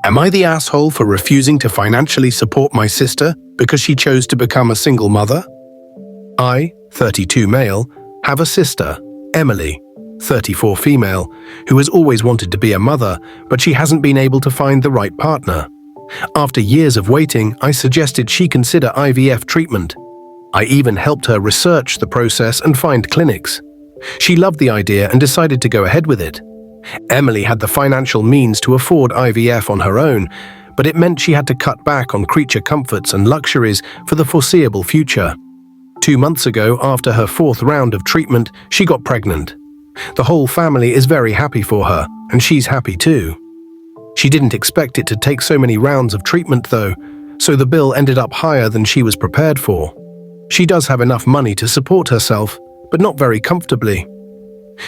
Am I the asshole for refusing to financially support my sister because she chose to become a single mother? I, 32 male, have a sister, Emily, 34 female, who has always wanted to be a mother, but she hasn't been able to find the right partner. After years of waiting, I suggested she consider IVF treatment. I even helped her research the process and find clinics. She loved the idea and decided to go ahead with it. Emily had the financial means to afford IVF on her own, but it meant she had to cut back on creature comforts and luxuries for the foreseeable future. 2 months ago, after her 4th round of treatment, she got pregnant. The whole family is very happy for her, and she's happy too. She didn't expect it to take so many rounds of treatment though, so the bill ended up higher than she was prepared for. She does have enough money to support herself, but not very comfortably.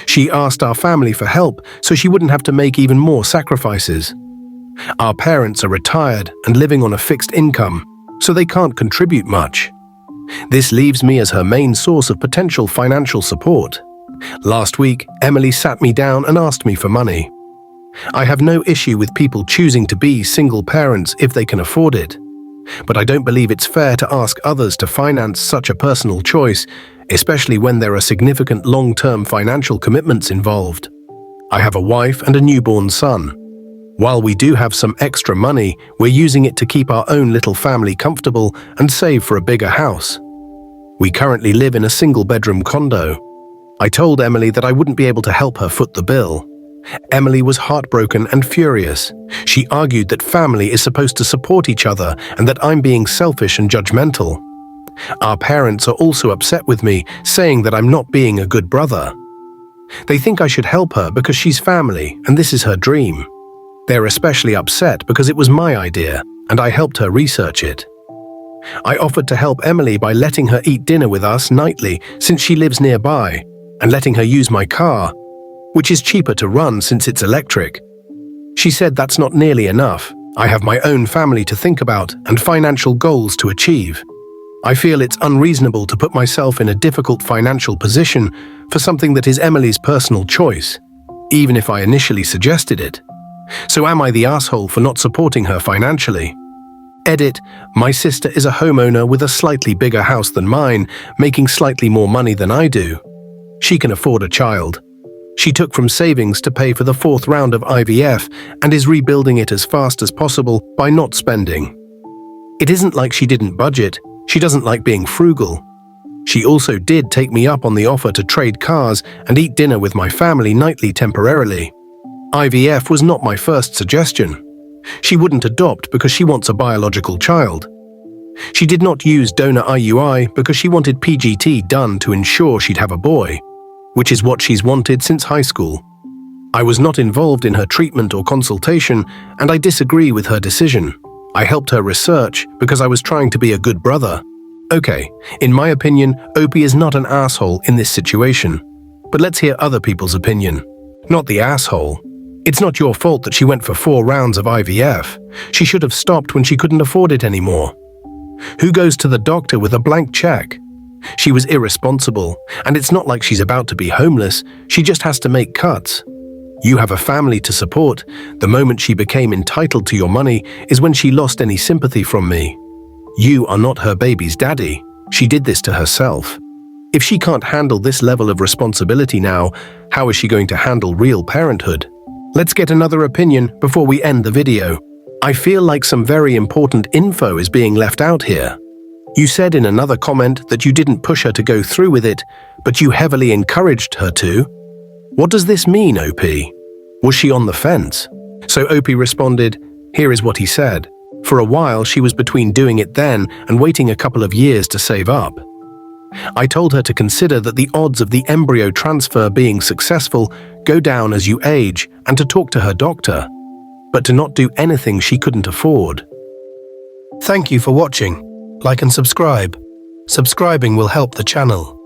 She asked our family for help so she wouldn't have to make even more sacrifices. Our parents are retired and living on a fixed income, so they can't contribute much. This leaves me as her main source of potential financial support. Last week, Emily sat me down and asked me for money. I have no issue with people choosing to be single parents if they can afford it. But I don't believe it's fair to ask others to finance such a personal choice, especially when there are significant long-term financial commitments involved. I have a wife and a newborn son. While we do have some extra money, we're using it to keep our own little family comfortable and save for a bigger house. We currently live in a single-bedroom condo. I told Emily that I wouldn't be able to help her foot the bill. Emily was heartbroken and furious. She argued that family is supposed to support each other and that I'm being selfish and judgmental. Our parents are also upset with me, saying that I'm not being a good brother. They think I should help her because she's family and this is her dream. They're especially upset because it was my idea and I helped her research it. I offered to help Emily by letting her eat dinner with us nightly since she lives nearby, and letting her use my car, which is cheaper to run since it's electric. She said that's not nearly enough. I have my own family to think about and financial goals to achieve. I feel it's unreasonable to put myself in a difficult financial position for something that is Emily's personal choice, even if I initially suggested it. So am I the asshole for not supporting her financially? Edit, my sister is a homeowner with a slightly bigger house than mine, making slightly more money than I do. She can afford a child. She took from savings to pay for the 4th round of IVF and is rebuilding it as fast as possible by not spending. It isn't like she didn't budget. She doesn't like being frugal. She also did take me up on the offer to trade cars and eat dinner with my family nightly temporarily. IVF was not my first suggestion. She wouldn't adopt because she wants a biological child. She did not use donor IUI because she wanted PGT done to ensure she'd have a boy, which is what she's wanted since high school. I was not involved in her treatment or consultation, and I disagree with her decision. I helped her research because I was trying to be a good brother. Okay, in my opinion, Opie is not an asshole in this situation. But let's hear other people's opinion. Not the asshole. It's not your fault that she went for 4 rounds of IVF. She should have stopped when she couldn't afford it anymore. Who goes to the doctor with a blank check? She was irresponsible, and it's not like she's about to be homeless. She just has to make cuts. You have a family to support. The moment she became entitled to your money is when she lost any sympathy from me. You are not her baby's daddy. She did this to herself. If she can't handle this level of responsibility now, how is she going to handle real parenthood? Let's get another opinion before we end the video. I feel like some very important info is being left out here. You said in another comment that you didn't push her to go through with it, but you heavily encouraged her to. What does this mean, OP? Was she on the fence? So OP responded, here is what he said. For a while, she was between doing it then and waiting a couple of years to save up. I told her to consider that the odds of the embryo transfer being successful go down as you age and to talk to her doctor, but to not do anything she couldn't afford. Thank you for watching. Like and subscribe. Subscribing will help the channel.